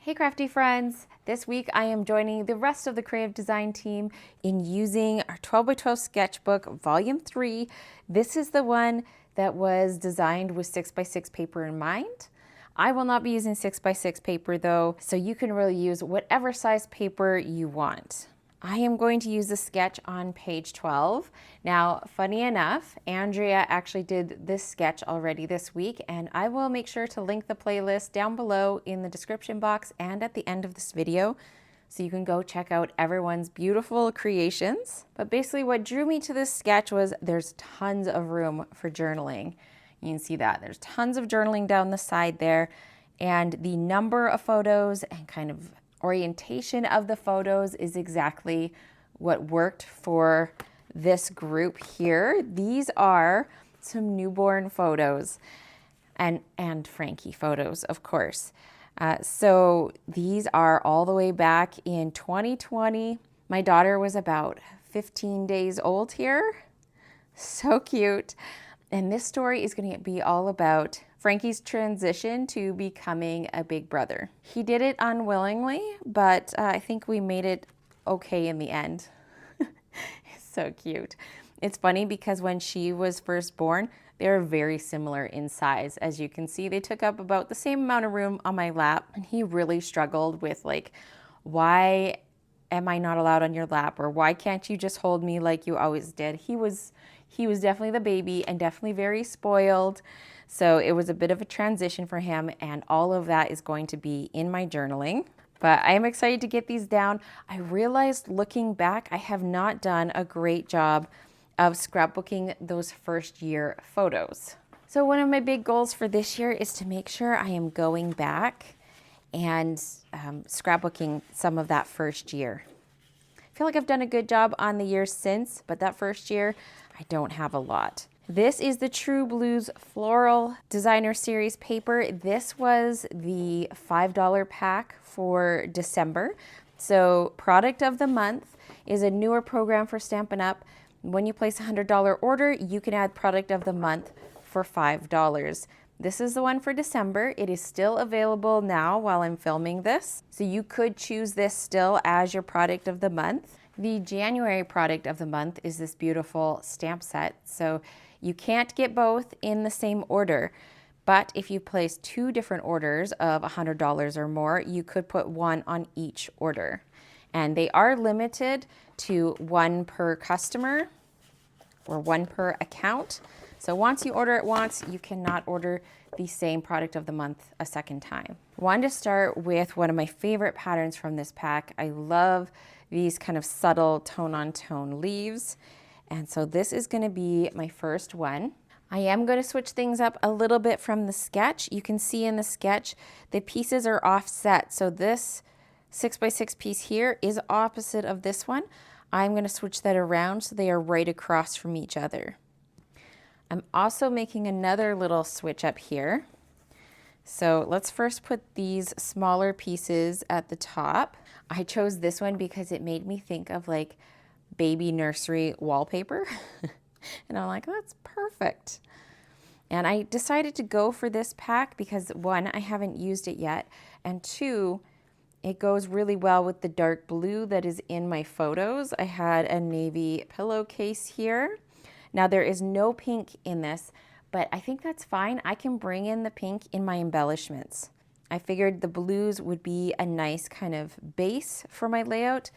Hey crafty friends! This week I am joining the rest of the creative design team in using our 12 by 12 sketchbook volume 3. This is the one that was designed with 6 by 6 paper in mind. I will not be using 6 by 6 paper though, so you can really use whatever size paper you want. I am going to use the sketch on page 12. Now, funny enough, Andrea actually did this sketch already this week, and I will make sure to link the playlist down below in the description box and at the end of this video, so you can go check out everyone's beautiful creations. But basically what drew me to this sketch was there's tons of room for journaling. You can see that. There's tons of journaling down the side there, and the number of photos and kind of orientation of the photos is exactly what worked for this group here. These are some newborn photos and Frankie photos, of course. So these are all the way back in 2020. My daughter was about 15 days old here. So cute. And this story is going to be all about Frankie's transition to becoming a big brother. He did it unwillingly, but I think we made it okay in the end. So cute. It's funny because when she was first born, they were very similar in size. As you can see, they took up about the same amount of room on my lap, and he really struggled with like, why am I not allowed on your lap? Or why can't you just hold me like you always did? He was definitely the baby and definitely very spoiled. So it was a bit of a transition for him, and all of that is going to be in my journaling. But I am excited to get these down. I realized looking back, I have not done a great job of scrapbooking those first year photos. So one of my big goals for this year is to make sure I am going back and scrapbooking some of that first year. I feel like I've done a good job on the years since, but that first year, I don't have a lot. This is the True Blues Floral Designer Series paper. This was the $5 pack for December. So product of the month is a newer program for Stampin' Up. When you place a $100 order, you can add product of the month for $5. This is the one for December. It is still available now while I'm filming this. So you could choose this still as your product of the month. The January product of the month is this beautiful stamp set. So you can't get both in the same order, but if you place two different orders of $100 or more, you could put one on each order. And they are limited to one per customer or one per account. So once you order it once, you cannot order the same product of the month a second time. I wanted to start with one of my favorite patterns from this pack. I love these kind of subtle tone-on-tone leaves. And so this is going to be my first one. I am going to switch things up a little bit from the sketch. You can see in the sketch, the pieces are offset. So this 6 by 6 piece here is opposite of this one. I'm going to switch that around so they are right across from each other. I'm also making another little switch up here. So let's first put these smaller pieces at the top. I chose this one because it made me think of like baby nursery wallpaper. And I'm like, that's perfect. And I decided to go for this pack because one, I haven't used it yet, and two, it goes really well with the dark blue that is in my photos. I had a navy pillowcase here. Now there is no pink in this, but I think that's fine. I can bring in the pink in my embellishments. I figured the blues would be a nice kind of base for my layout.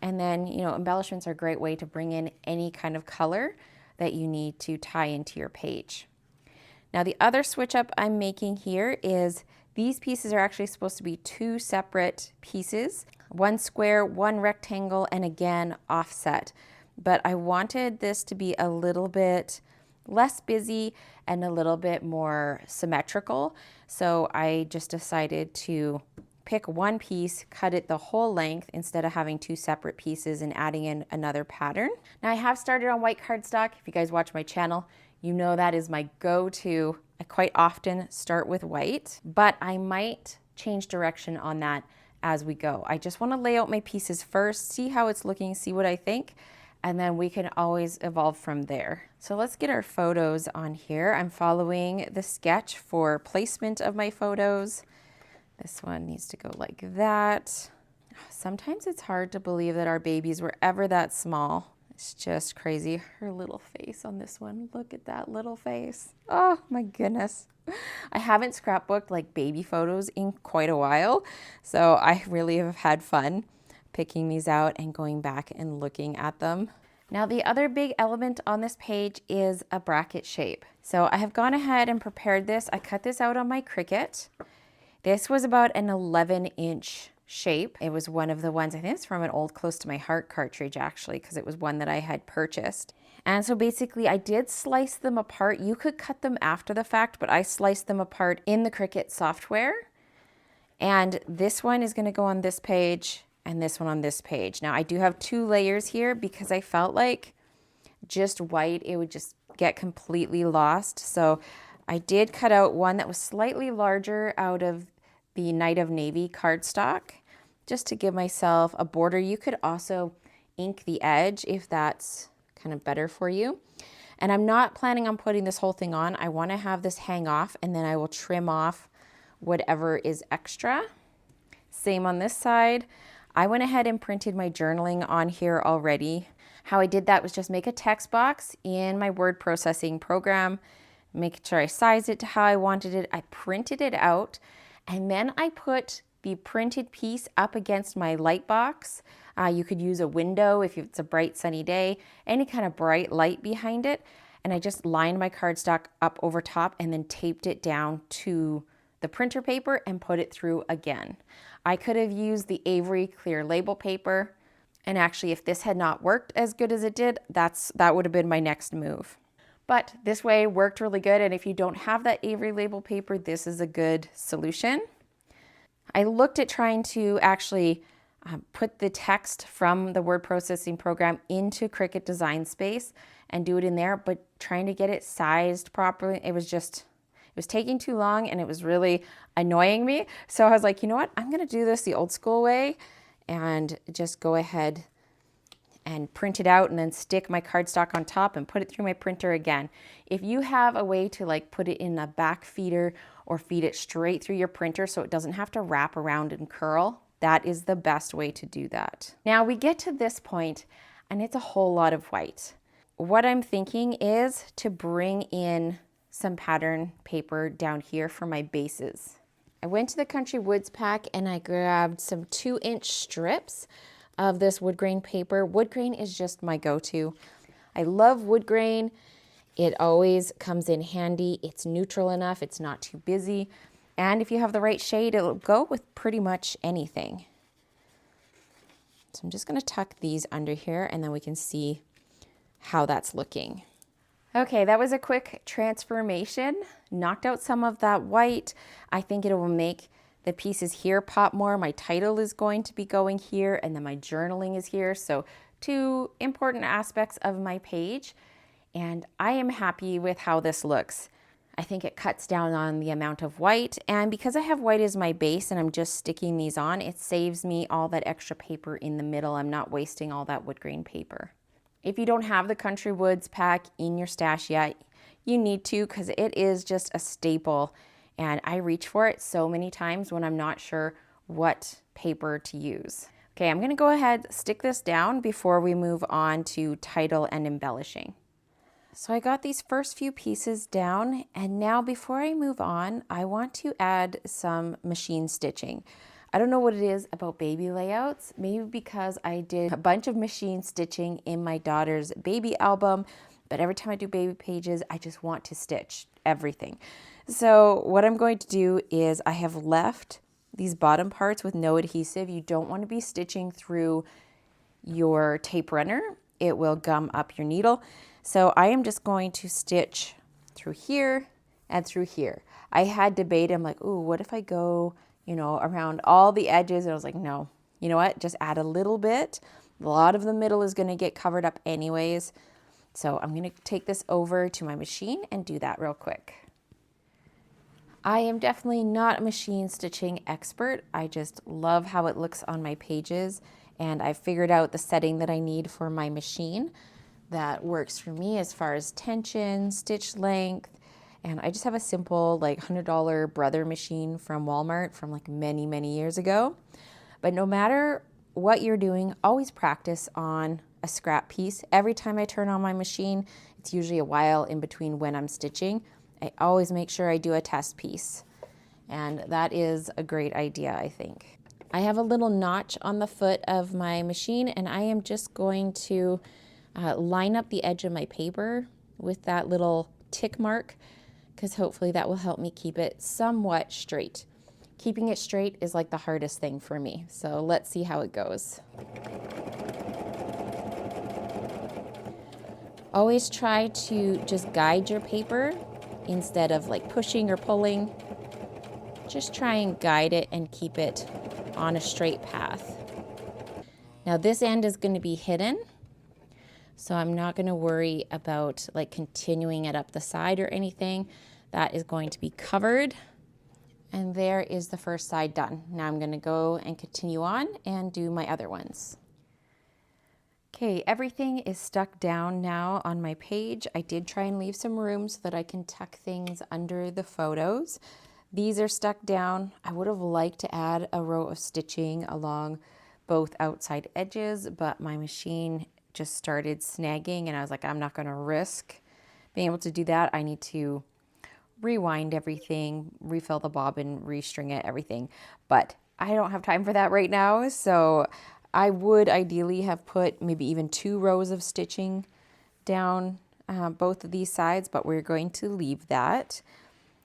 And then, you know, embellishments are a great way to bring in any kind of color that you need to tie into your page. Now the other switch up I'm making here is these pieces are actually supposed to be two separate pieces, one square, one rectangle, and again offset. But I wanted this to be a little bit less busy and a little bit more symmetrical. So I just decided to pick one piece, cut it the whole length instead of having two separate pieces and adding in another pattern. Now I have started on white cardstock. If you guys watch my channel, you know that is my go-to. I quite often start with white, but I might change direction on that as we go. I just want to lay out my pieces first, see how it's looking, see what I think, and then we can always evolve from there. So let's get our photos on here. I'm following the sketch for placement of my photos. This one needs to go like that. Sometimes it's hard to believe that our babies were ever that small. It's just crazy. Her little face on this one. Look at that little face. Oh my goodness. I haven't scrapbooked like baby photos in quite a while, so I really have had fun picking these out and going back and looking at them. Now the other big element on this page is a bracket shape. So I have gone ahead and prepared this. I cut this out on my Cricut. This was about an 11-inch shape. It was one of the ones, I think it's from an old Close to My Heart cartridge actually, because it was one that I had purchased. And so basically I did slice them apart. You could cut them after the fact, but I sliced them apart in the Cricut software. And this one is going to go on this page and this one on this page. Now I do have 2 layers here because I felt like just white, it would just get completely lost. So I did cut out one that was slightly larger out of the Night of Navy cardstock, just to give myself a border. You could also ink the edge if that's kind of better for you. And I'm not planning on putting this whole thing on. I want to have this hang off and then I will trim off whatever is extra. Same on this side. I went ahead and printed my journaling on here already. How I did that was just make a text box in my word processing program, make sure I sized it to how I wanted it. I printed it out, and then I put the printed piece up against my light box. You could use a window if it's a bright sunny day, any kind of bright light behind it. And I just lined my cardstock up over top and then taped it down to the printer paper and put it through again. I could have used the Avery clear label paper. And actually, if this had not worked as good as it did, that would have been my next move. But this way worked really good. And if you don't have that Avery label paper, this is a good solution. I looked at trying to actually put the text from the word processing program into Cricut Design Space and do it in there, but trying to get it sized properly, it was taking too long and it was really annoying me. So I was like, you know what? I'm going to do this the old school way and just go ahead and print it out and then stick my cardstock on top and put it through my printer again. If you have a way to like put it in a back feeder or feed it straight through your printer so it doesn't have to wrap around and curl, that is the best way to do that. Now we get to this point and it's a whole lot of white. What I'm thinking is to bring in some pattern paper down here for my bases. I went to the Country Woods pack and I grabbed some 2-inch strips of this wood grain paper. Wood grain is just my go-to. I love wood grain. It always comes in handy. It's neutral enough. It's not too busy. And if you have the right shade, it'll go with pretty much anything. So I'm just going to tuck these under here and then we can see how that's looking. Okay, that was a quick transformation. Knocked out some of that white. I think it will make the pieces here pop more. My title is going to be going here and then my journaling is here. So 2 important aspects of my page. And I am happy with how this looks. I think it cuts down on the amount of white, and because I have white as my base and I'm just sticking these on, it saves me all that extra paper in the middle. I'm not wasting all that wood grain paper. If you don't have the Country Woods pack in your stash yet, you need to, because it is just a staple and I reach for it so many times when I'm not sure what paper to use. Okay, I'm going to go ahead, stick this down before we move on to title and embellishing. So I got these first few pieces down, and now before I move on, I want to add some machine stitching. I don't know what it is about baby layouts, maybe because I did a bunch of machine stitching in my daughter's baby album, but every time I do baby pages, I just want to stitch everything. So what I'm going to do is I have left these bottom parts with no adhesive. You don't want to be stitching through your tape runner. It will gum up your needle. So I am just going to stitch through here and through here. I had debate, I'm like, ooh, what if I go, around all the edges? And I was like, no, you know what? Just add a little bit. A lot of the middle is going to get covered up anyways. So I'm going to take this over to my machine and do that real quick. I am definitely not a machine stitching expert. I just love how it looks on my pages, and I figured out the setting that I need for my machine that works for me as far as tension, stitch length, And I just have a simple like $100 Brother machine from Walmart from like many, many years ago. But no matter what you're doing, always practice on a scrap piece. Every time I turn on my machine, it's usually a while in between when I'm stitching. I always make sure I do a test piece. And that is a great idea, I think. I have a little notch on the foot of my machine, and I am just going to line up the edge of my paper with that little tick mark, because hopefully that will help me keep it somewhat straight. Keeping it straight is like the hardest thing for me, so let's see how it goes. Always try to just guide your paper instead of like pushing or pulling. Just try and guide it and keep it on a straight path. Now this end is going to be hidden, so I'm not going to worry about like continuing it up the side or anything. That is going to be covered. And there is the first side done. Now I'm going to go and continue on and do my other ones. Okay, everything is stuck down now on my page. I did try and leave some room so that I can tuck things under the photos. These are stuck down. I would have liked to add a row of stitching along both outside edges, but my machine just started snagging and I was like, I'm not going to risk being able to do that. I need to rewind everything, refill the bobbin, restring it, everything. But I don't have time for that right now, so I would ideally have put maybe even 2 rows of stitching down both of these sides, but we're going to leave that.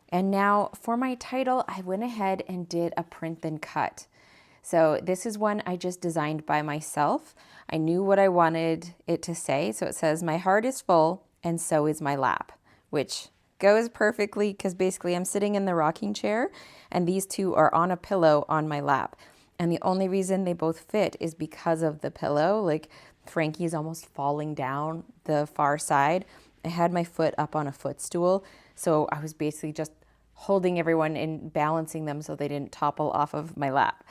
And now for my title, I went ahead and did a print then cut. So this is one I just designed by myself. I knew what I wanted it to say. So it says, "My heart is full and so is my lap," which goes perfectly because basically I'm sitting in the rocking chair and these two are on a pillow on my lap. And the only reason they both fit is because of the pillow. Like Frankie's almost falling down the far side. I had my foot up on a footstool, so I was basically just holding everyone and balancing them so they didn't topple off of my lap.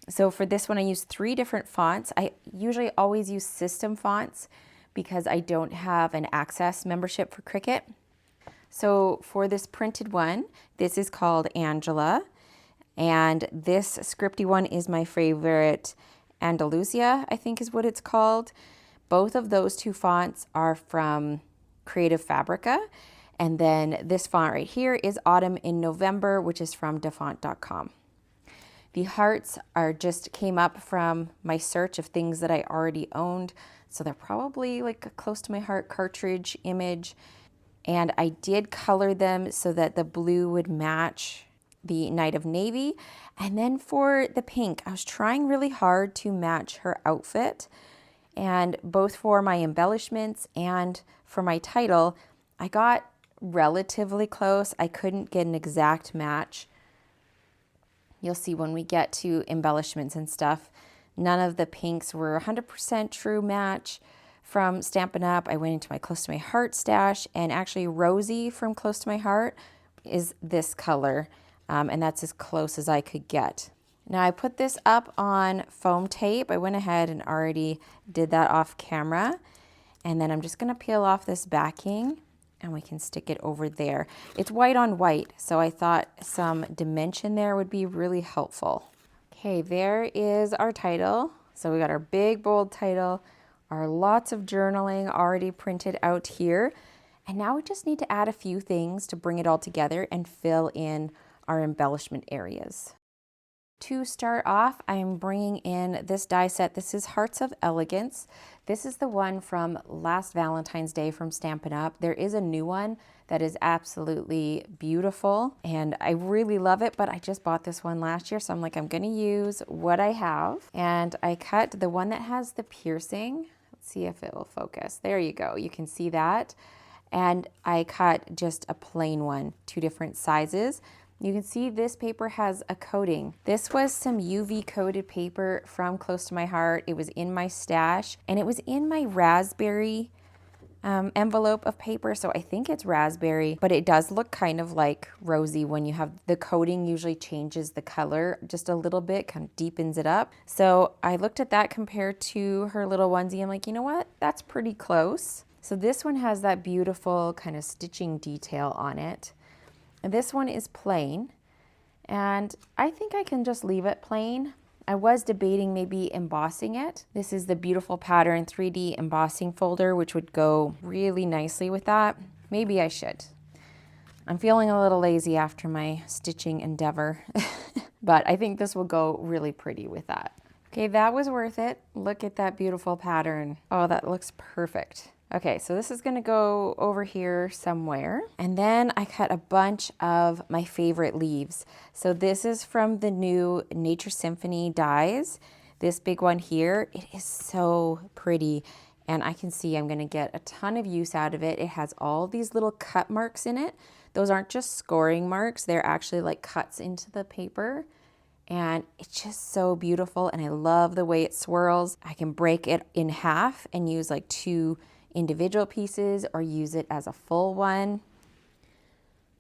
So for this one, I used 3 different fonts. I usually always use system fonts because I don't have an Access membership for Cricut. So for this printed one, this is called Angela, and this scripty one is my favorite, Andalusia, I think is what it's called. Both of those 2 fonts are from Creative Fabrica, and then this font right here is Autumn in November, which is from dafont.com. The hearts are just came up from my search of things that I already owned, so they're probably like a close to my heart cartridge image. And I did color them so that the blue would match the Night of Navy. And then for the pink, I was trying really hard to match her outfit. And both for my embellishments and for my title, I got relatively close. I couldn't get an exact match. You'll see when we get to embellishments and stuff, none of the pinks were 100% true match. From Stampin' Up, I went into my Close to My Heart stash, and actually Rosie from Close to My Heart is this color, and that's as close as I could get. Now I put this up on foam tape. I went ahead and already did that off camera, and then I'm just going to peel off this backing, and we can stick it over there. It's white on white, so I thought some dimension there would be really helpful. Okay, there is our title. So we got our big, bold title, our lots of journaling already printed out here. And now we just need to add a few things to bring it all together and fill in our embellishment areas. To start off, I'm bringing in this die set. This is Hearts of Elegance. This is the one from last Valentine's Day from Stampin' Up. There is a new one that is absolutely beautiful and I really love it, but I just bought this one last year, so I'm like, I'm gonna use what I have. And I cut the one that has the piercing. Let's see if it will focus. There you go, you can see that. And I cut just a plain one, 2 different sizes. You can see this paper has a coating. This was some UV coated paper from Close to My Heart. It was in my stash and it was in my raspberry envelope of paper. So I think it's raspberry, but it does look kind of like rosy when you have the coating. Usually changes the color just a little bit, kind of deepens it up. So I looked at that compared to her little onesie. I'm like, you know what? That's pretty close. So this one has that beautiful kind of stitching detail on it. And this one is plain, and I think I can just leave it plain. I was debating maybe embossing it. This is the Beautiful Pattern 3D embossing folder, which would go really nicely with that. Maybe I should. I'm feeling a little lazy after my stitching endeavor, but I think this will go really pretty with that. Okay, that was worth it. Look at that beautiful pattern. Oh, that looks perfect. Okay, so this is gonna go over here somewhere. And then I cut a bunch of my favorite leaves. So this is from the new Nature Symphony dies. This big one here, it is so pretty. And I can see I'm gonna get a ton of use out of it. It has all these little cut marks in it. Those aren't just scoring marks, they're actually like cuts into the paper. And it's just so beautiful, and I love the way it swirls. I can break it in half and use like 2 individual pieces or use it as a full one.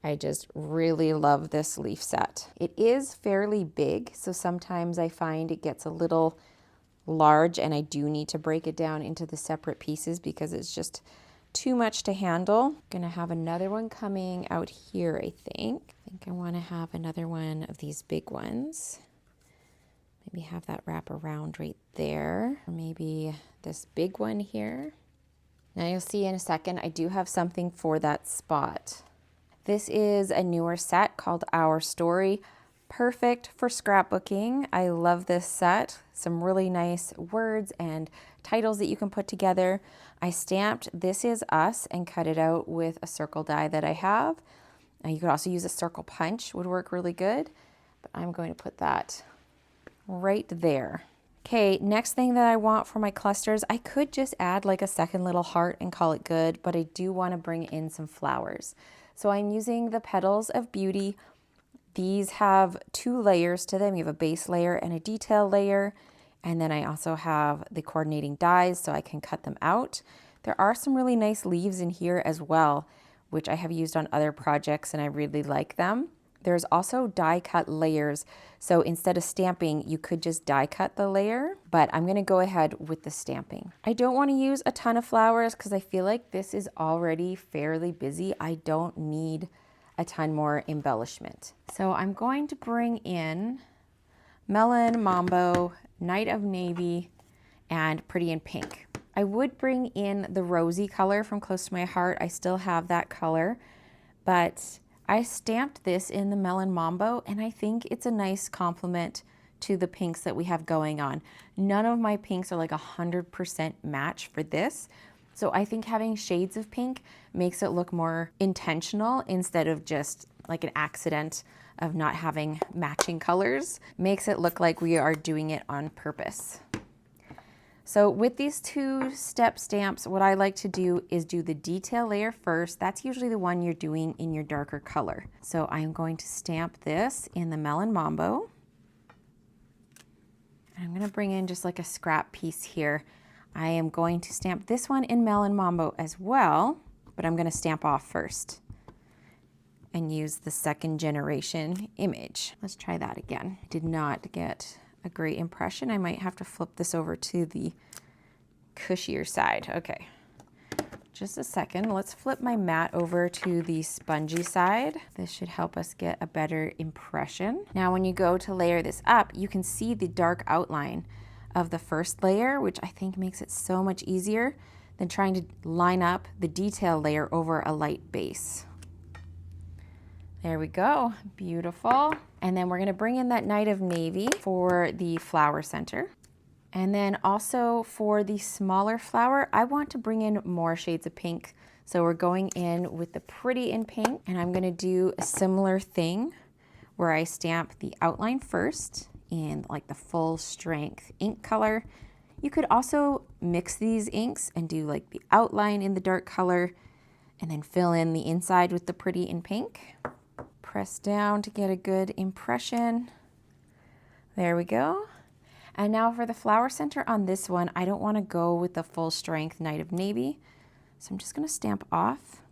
I just really love this leaf set. It is fairly big, so sometimes I find it gets a little large and I do need to break it down into the separate pieces because it's just too much to handle. Gonna have another one coming out here, I think. I want to have another one of these big ones. Maybe have that wrap around right there. Or maybe this big one here. Now you'll see in a second, I do have something for that spot. This is a newer set called Our Story. Perfect for scrapbooking. I love this set. Some really nice words and titles that you can put together. I stamped This Is Us and cut it out with a circle die that I have. You could also use a circle punch, would work really good, but I'm going to put that right there. Okay, next thing that I want for my clusters, I could just add like a second little heart and call it good, but I do want to bring in some flowers. So I'm using the Petals of Beauty. These have 2 layers to them. You have a base layer and a detail layer, and then I also have the coordinating dies so I can cut them out. There are some really nice leaves in here as well, which I have used on other projects and I really like them. There's also die cut layers. So instead of stamping, you could just die cut the layer, but I'm gonna go ahead with the stamping. I don't wanna use a ton of flowers because I feel like this is already fairly busy. I don't need a ton more embellishment. So I'm going to bring in Melon Mambo, Night of Navy, and Pretty in Pink. I would bring in the rosy color from Close to My Heart. I still have that color, but I stamped this in the Melon Mambo, and I think it's a nice complement to the pinks that we have going on. None of my pinks are like 100% match for this, so I think having shades of pink makes it look more intentional instead of just like an accident of not having matching colors. Makes it look like we are doing it on purpose. So with these 2-step stamps, what I like to do is do the detail layer first. That's usually the one you're doing in your darker color. So I'm going to stamp this in the Melon Mambo. I'm gonna bring in just like a scrap piece here. I am going to stamp this one in Melon Mambo as well, but I'm gonna stamp off first and use the 2nd generation image. Let's try that again. I did not get a great impression. I might have to flip this over to the cushier side. Okay, just a second. Let's flip my mat over to the spongy side. This should help us get a better impression. Now, when you go to layer this up, you can see the dark outline of the first layer, which I think makes it so much easier than trying to line up the detail layer over a light base. There we go, beautiful. And then we're gonna bring in that Night of Navy for the flower center. And then also for the smaller flower, I want to bring in more shades of pink. So we're going in with the Pretty in Pink, and I'm gonna do a similar thing where I stamp the outline first in like the full strength ink color. You could also mix these inks and do like the outline in the dark color and then fill in the inside with the Pretty in Pink. Press down to get a good impression. There we go. And now for the flower center on this one, I don't want to go with the full strength Night of Navy. So I'm just going to stamp off.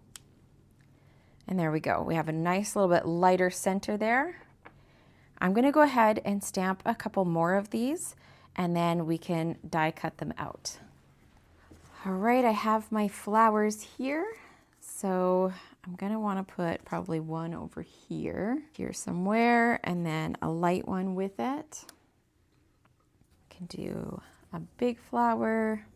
And there we go. We have a nice little bit lighter center there. I'm going to go ahead and stamp a couple more of these, and then we can die cut them out. All right, I have my flowers here. So I'm gonna wanna put probably one over here somewhere, and then a light one with it. Can do a big flower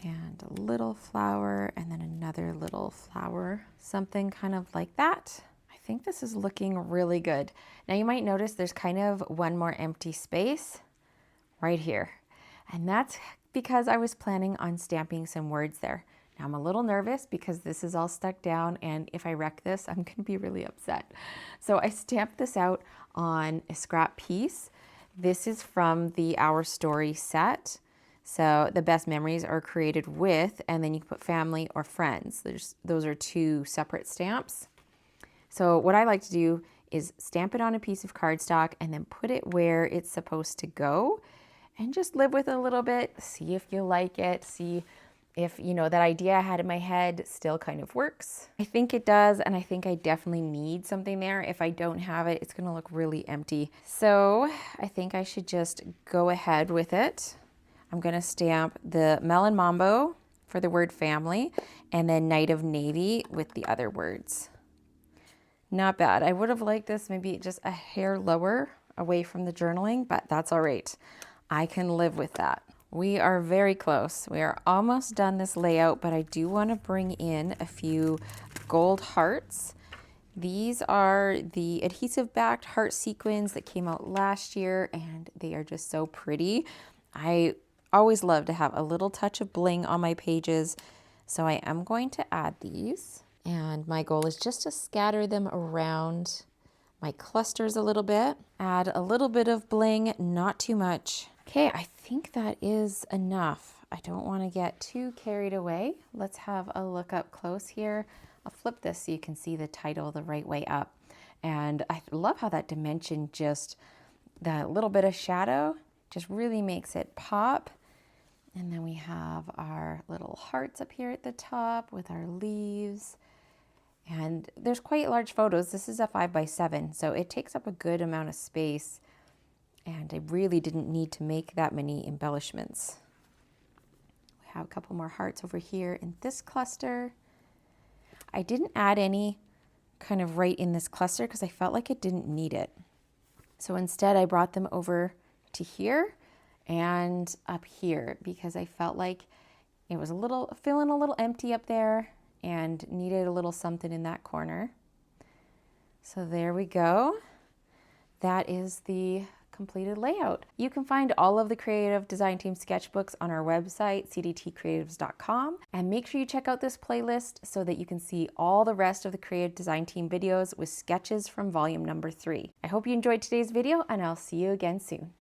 and a little flower and then another little flower, something kind of like that. I think this is looking really good. Now you might notice there's kind of one more empty space right here. And that's because I was planning on stamping some words there. Now I'm a little nervous because this is all stuck down, and if I wreck this, I'm gonna be really upset. So I stamped this out on a scrap piece. This is from the Our Story set. So the best memories are created with, and then you can put family or friends. Those are two separate stamps. So what I like to do is stamp it on a piece of cardstock and then put it where it's supposed to go and just live with it a little bit, see if you like it, see if, you know, that idea I had in my head still kind of works. I think it does, and I think I definitely need something there. If I don't have it, it's gonna look really empty. So I think I should just go ahead with it. I'm gonna stamp the Melon Mambo for the word family, and then Night of Navy with the other words. Not bad. I would have liked this maybe just a hair lower away from the journaling, but that's all right. I can live with that. We are very close. We are almost done this layout, but I do want to bring in a few gold hearts. These are the adhesive-backed heart sequins that came out last year, and they are just so pretty. I always love to have a little touch of bling on my pages, so I am going to add these. And my goal is just to scatter them around my clusters a little bit. Add a little bit of bling, not too much. Okay, I think that is enough. I don't want to get too carried away. Let's have a look up close here. I'll flip this so you can see the title the right way up. And I love how that dimension, just that little bit of shadow, just really makes it pop. And then we have our little hearts up here at the top with our leaves. And there's quite large photos. This is a 5x7, so it takes up a good amount of space. And I really didn't need to make that many embellishments. We have a couple more hearts over here in this cluster. I didn't add any kind of right in this cluster because I felt like it didn't need it. So instead I brought them over to here and up here because I felt like it was feeling a little empty up there and needed a little something in that corner. So there we go. That is the completed layout. You can find all of the Creative Design Team sketchbooks on our website, cdtcreatives.com, and make sure you check out this playlist so that you can see all the rest of the Creative Design Team videos with sketches from volume number 3. I hope you enjoyed today's video, and I'll see you again soon.